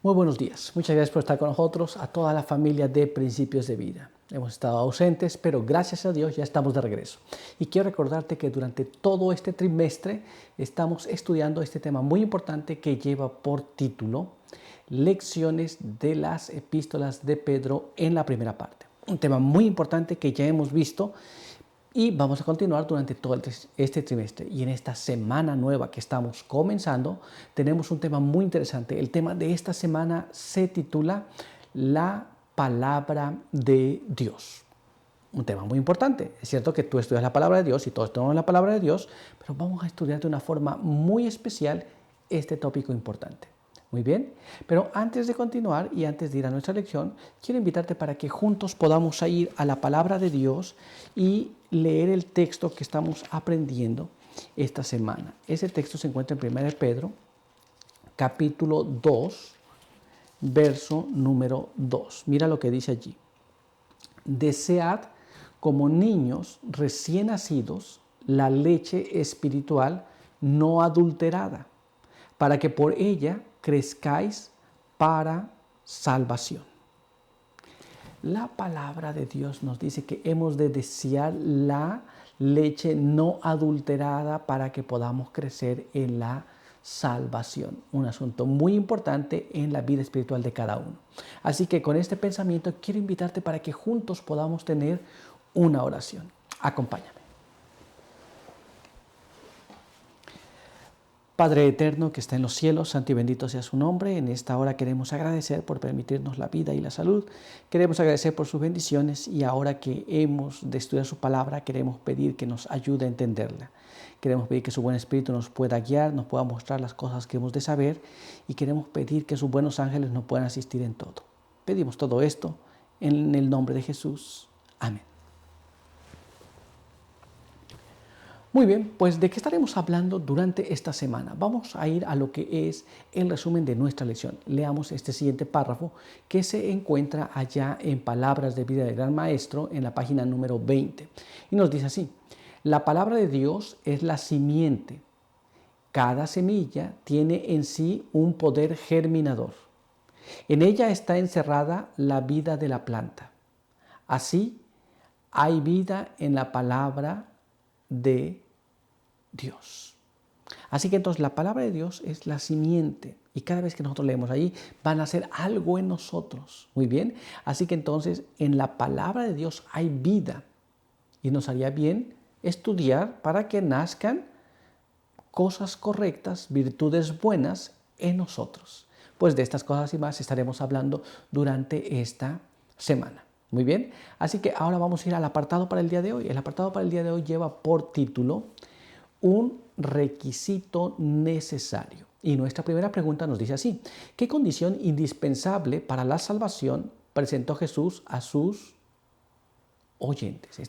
Muy buenos días. Muchas gracias por estar con nosotros, a toda la familia de Principios de Vida. Hemos estado ausentes, pero gracias a Dios ya estamos de regreso. Y quiero recordarte que durante todo este trimestre estamos estudiando este tema muy importante que lleva por título Lecciones de las Epístolas de Pedro en la primera parte. Un tema muy importante que ya hemos visto y vamos a continuar durante todo este trimestre. Y en esta semana nueva que estamos comenzando, tenemos un tema muy interesante. El tema de esta semana se titula La Palabra de Dios. Un tema muy importante. Es cierto que tú estudias la Palabra de Dios y todos estudiamos la Palabra de Dios, pero vamos a estudiar de una forma muy especial este tópico importante. Muy bien, pero antes de continuar y antes de ir a nuestra lección, quiero invitarte para que juntos podamos ir a la Palabra de Dios y leer el texto que estamos aprendiendo esta semana. Ese texto se encuentra en 1 Pedro, capítulo 2, verso número 2. Mira lo que dice allí. Desead como niños recién nacidos la leche espiritual no adulterada, para que por ella crezcáis para salvación. La palabra de Dios nos dice que hemos de desear la leche no adulterada para que podamos crecer en la salvación. Un asunto muy importante en la vida espiritual de cada uno. Así que con este pensamiento quiero invitarte para que juntos podamos tener una oración. Acompáñame. Padre eterno que está en los cielos, santo y bendito sea su nombre. En esta hora queremos agradecer por permitirnos la vida y la salud. Queremos agradecer por sus bendiciones y ahora que hemos de estudiar su palabra, queremos pedir que nos ayude a entenderla. Queremos pedir que su buen espíritu nos pueda guiar, nos pueda mostrar las cosas que hemos de saber y queremos pedir que sus buenos ángeles nos puedan asistir en todo. Pedimos todo esto en el nombre de Jesús. Amén. Muy bien, pues ¿de qué estaremos hablando durante esta semana? Vamos a ir a lo que es el resumen de nuestra lección. Leamos este siguiente párrafo que se encuentra allá en Palabras de Vida del Gran Maestro en la página número 20. Y nos dice así: la palabra de Dios es la simiente. Cada semilla tiene en sí un poder germinador. En ella está encerrada la vida de la planta. Así, hay vida en la palabra de Dios. Así que entonces la palabra de Dios es la simiente y cada vez que nosotros leemos allí van a hacer algo en nosotros. Muy bien. Así que entonces en la palabra de Dios hay vida y nos haría bien estudiar para que nazcan cosas correctas, virtudes buenas en nosotros. Pues de estas cosas y más estaremos hablando durante esta semana. Muy bien. Así que ahora vamos a ir al apartado para el día de hoy. El apartado para el día de hoy lleva por título un requisito necesario. Y nuestra primera pregunta nos dice así: ¿qué condición indispensable para la salvación presentó Jesús a sus oyentes?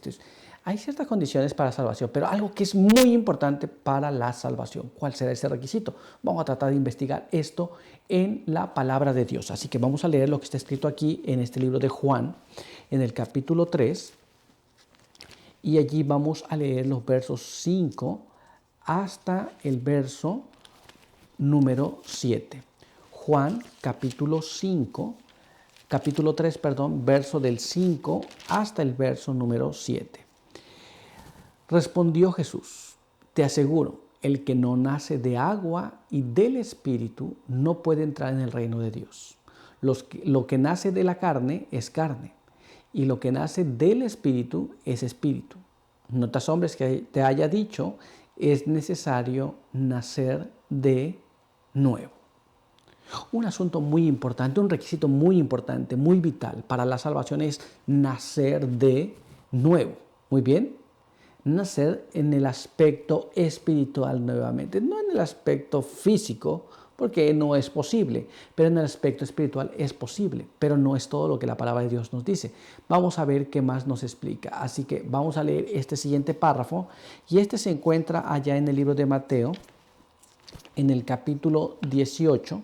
Hay ciertas condiciones para la salvación, pero algo que es muy importante para la salvación. ¿Cuál será ese requisito? Vamos a tratar de investigar esto en la palabra de Dios. Así que vamos a leer lo que está escrito aquí en este libro de Juan, en el capítulo 3, y allí vamos a leer los versos 5 hasta el verso número 7. Juan capítulo 3, verso del 5 hasta el verso número 7. Respondió Jesús: te aseguro, el que no nace de agua y del Espíritu no puede entrar en el reino de Dios. Lo que nace de la carne es carne, y lo que nace del Espíritu es espíritu. No te asombres que te haya dicho: es necesario nacer de nuevo. Un asunto muy importante, un requisito muy importante, muy vital para la salvación es nacer de nuevo. Muy bien. Nacer en el aspecto espiritual nuevamente, no en el aspecto físico, porque no es posible, pero en el aspecto espiritual es posible, pero no es todo lo que la palabra de Dios nos dice. Vamos a ver qué más nos explica. Así que vamos a leer este siguiente párrafo, y este se encuentra allá en el libro de Mateo, en el capítulo 18,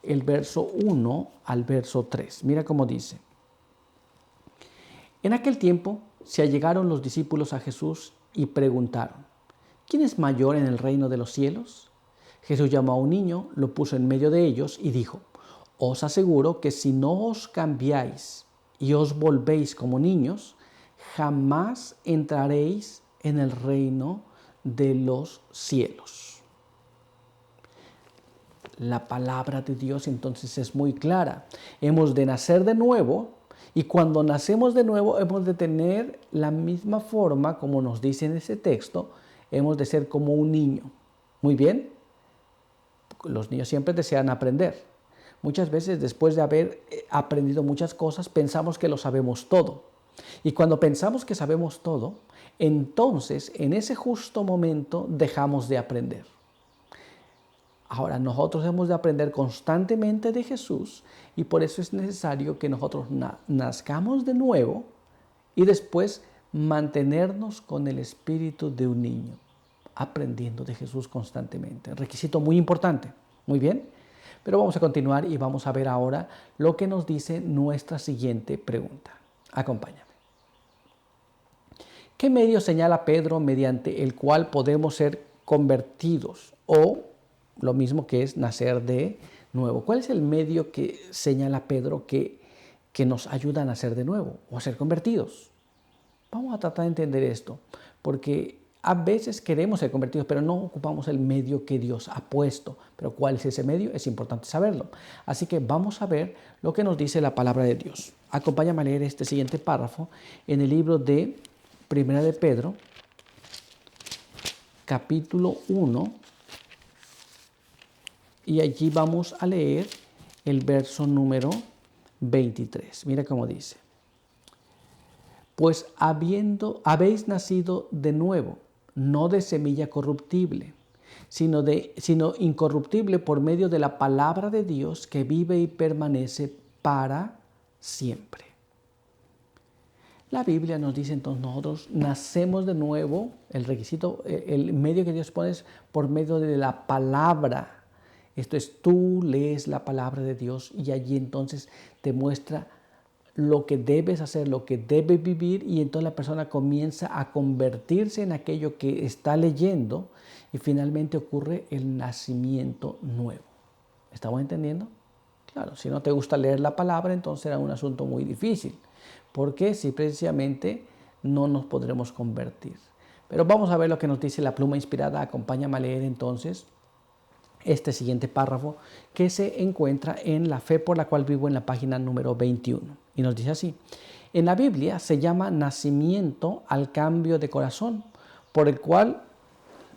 el verso 1 al verso 3. Mira cómo dice: en aquel tiempo se allegaron los discípulos a Jesús y preguntaron: ¿quién es mayor en el reino de los cielos? Jesús llamó a un niño, lo puso en medio de ellos y dijo: Os aseguro que si no os cambiáis y os volvéis como niños, jamás entraréis en el reino de los cielos. La palabra de Dios entonces es muy clara. Hemos de nacer de nuevo y cuando nacemos de nuevo hemos de tener la misma forma, como nos dice en ese texto, hemos de ser como un niño. Muy bien, los niños siempre desean aprender. Muchas veces después de haber aprendido muchas cosas pensamos que lo sabemos todo. Y cuando pensamos que sabemos todo, entonces en ese justo momento dejamos de aprender. Ahora, nosotros hemos de aprender constantemente de Jesús y por eso es necesario que nosotros nazcamos de nuevo y después mantenernos con el espíritu de un niño, aprendiendo de Jesús constantemente. Requisito muy importante. Muy bien, pero vamos a continuar y vamos a ver ahora lo que nos dice nuestra siguiente pregunta. Acompáñame. ¿Qué medio señala Pedro mediante el cual podemos ser convertidos o lo mismo que es nacer de nuevo? ¿Cuál es el medio que señala Pedro que nos ayuda a nacer de nuevo o a ser convertidos? Vamos a tratar de entender esto, porque a veces queremos ser convertidos, pero no ocupamos el medio que Dios ha puesto. Pero ¿cuál es ese medio? Es importante saberlo. Así que vamos a ver lo que nos dice la palabra de Dios. Acompáñame a leer este siguiente párrafo en el libro de Primera de Pedro, capítulo 1, y allí vamos a leer el verso número 23. Mira cómo dice. Pues habéis nacido de nuevo, no de semilla corruptible, sino incorruptible por medio de la palabra de Dios que vive y permanece para siempre. La Biblia nos dice entonces nosotros nacemos de nuevo, el requisito, el medio que Dios pone es por medio de la palabra. Esto es, tú lees la palabra de Dios y allí entonces te muestra lo que debes hacer, lo que debes vivir y entonces la persona comienza a convertirse en aquello que está leyendo y finalmente ocurre el nacimiento nuevo. ¿Estamos entendiendo? Claro, si no te gusta leer la palabra, entonces será un asunto muy difícil, porque si precisamente no nos podremos convertir. Pero vamos a ver lo que nos dice la pluma inspirada. Acompáñame a leer entonces este siguiente párrafo que se encuentra en La fe por la cual vivo en la página número 21. Y nos dice así: en la Biblia se llama nacimiento al cambio de corazón, por el cual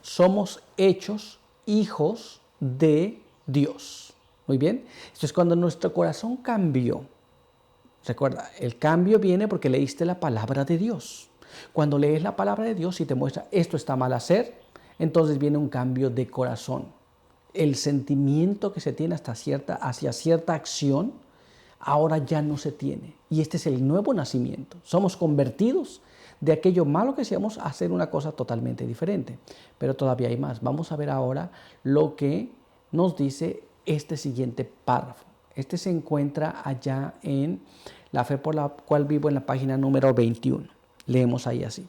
somos hechos hijos de Dios. Muy bien, esto es cuando nuestro corazón cambió. Recuerda, el cambio viene porque leíste la palabra de Dios. Cuando lees la palabra de Dios y te muestra esto está mal hacer, entonces viene un cambio de corazón. El sentimiento que se tiene hacia cierta acción, ahora ya no se tiene. Y este es el nuevo nacimiento. Somos convertidos de aquello malo que hacíamos a hacer una cosa totalmente diferente. Pero todavía hay más. Vamos a ver ahora lo que nos dice este siguiente párrafo. Este se encuentra allá en La fe por la cual vivo en la página número 21. Leemos ahí así.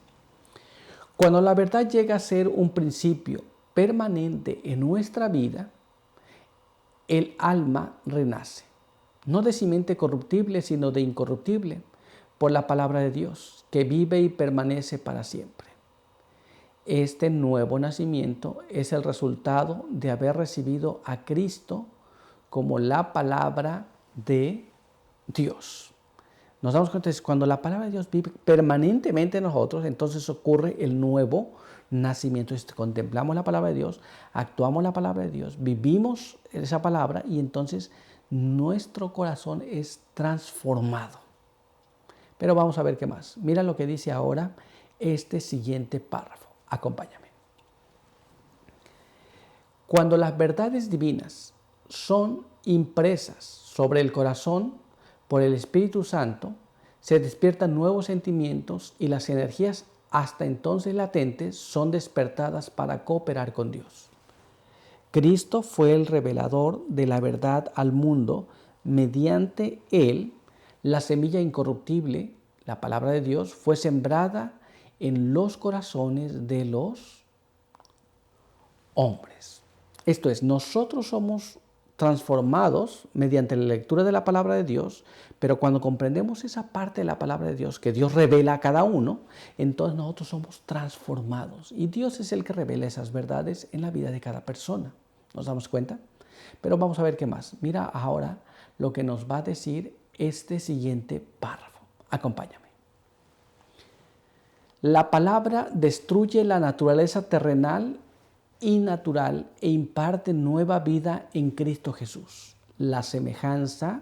Cuando la verdad llega a ser un principio permanente en nuestra vida, el alma renace, no de simiente corruptible, sino de incorruptible, por la palabra de Dios, que vive y permanece para siempre. Este nuevo nacimiento es el resultado de haber recibido a Cristo como la palabra de Dios. Nos damos cuenta que cuando la palabra de Dios vive permanentemente en nosotros, entonces ocurre el nuevo nacimiento. Contemplamos la palabra de Dios, actuamos la palabra de Dios, vivimos esa palabra y entonces nuestro corazón es transformado. Pero vamos a ver qué más. Mira lo que dice ahora este siguiente párrafo. Acompáñame. Cuando las verdades divinas son impresas sobre el corazón por el Espíritu Santo, se despiertan nuevos sentimientos y las energías hasta entonces latentes son despertadas para cooperar con Dios. Cristo fue el revelador de la verdad al mundo. Mediante él, la semilla incorruptible, la palabra de Dios, fue sembrada en los corazones de los hombres. Esto es, nosotros somos transformados mediante la lectura de la palabra de Dios, pero cuando comprendemos esa parte de la palabra de Dios que Dios revela a cada uno, entonces nosotros somos transformados. Y Dios es el que revela esas verdades en la vida de cada persona. ¿Nos damos cuenta? Pero vamos a ver qué más. Mira ahora lo que nos va a decir este siguiente párrafo. Acompáñame. La palabra destruye la naturaleza terrenal y natural e imparte nueva vida en Cristo Jesús, la semejanza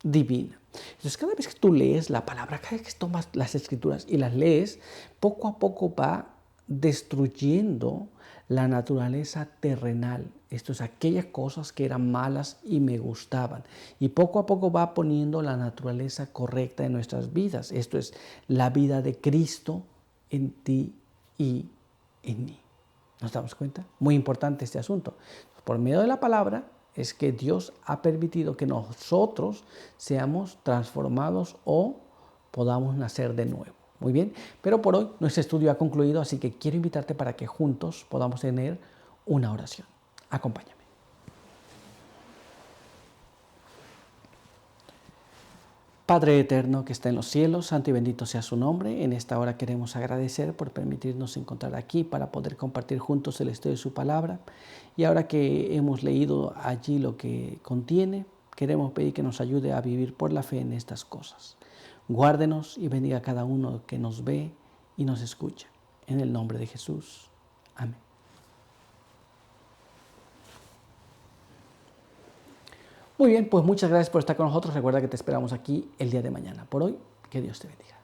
divina. Entonces, cada vez que tú lees la palabra, cada vez que tomas las escrituras y las lees, poco a poco va destruyendo la naturaleza terrenal. Esto es aquellas cosas que eran malas y me gustaban. Y poco a poco va poniendo la naturaleza correcta en nuestras vidas. Esto es la vida de Cristo en ti y en mí. ¿Nos damos cuenta? Muy importante este asunto. Por medio de la palabra es que Dios ha permitido que nosotros seamos transformados o podamos nacer de nuevo. Muy bien, pero por hoy nuestro estudio ha concluido, así que quiero invitarte para que juntos podamos tener una oración. Acompáñame. Padre eterno que está en los cielos, santo y bendito sea su nombre. En esta hora queremos agradecer por permitirnos encontrar aquí para poder compartir juntos el estudio de su palabra. Y ahora que hemos leído allí lo que contiene, queremos pedir que nos ayude a vivir por la fe en estas cosas. Guárdenos y bendiga a cada uno que nos ve y nos escucha. En el nombre de Jesús. Amén. Muy bien, pues muchas gracias por estar con nosotros. Recuerda que te esperamos aquí el día de mañana. Por hoy, que Dios te bendiga.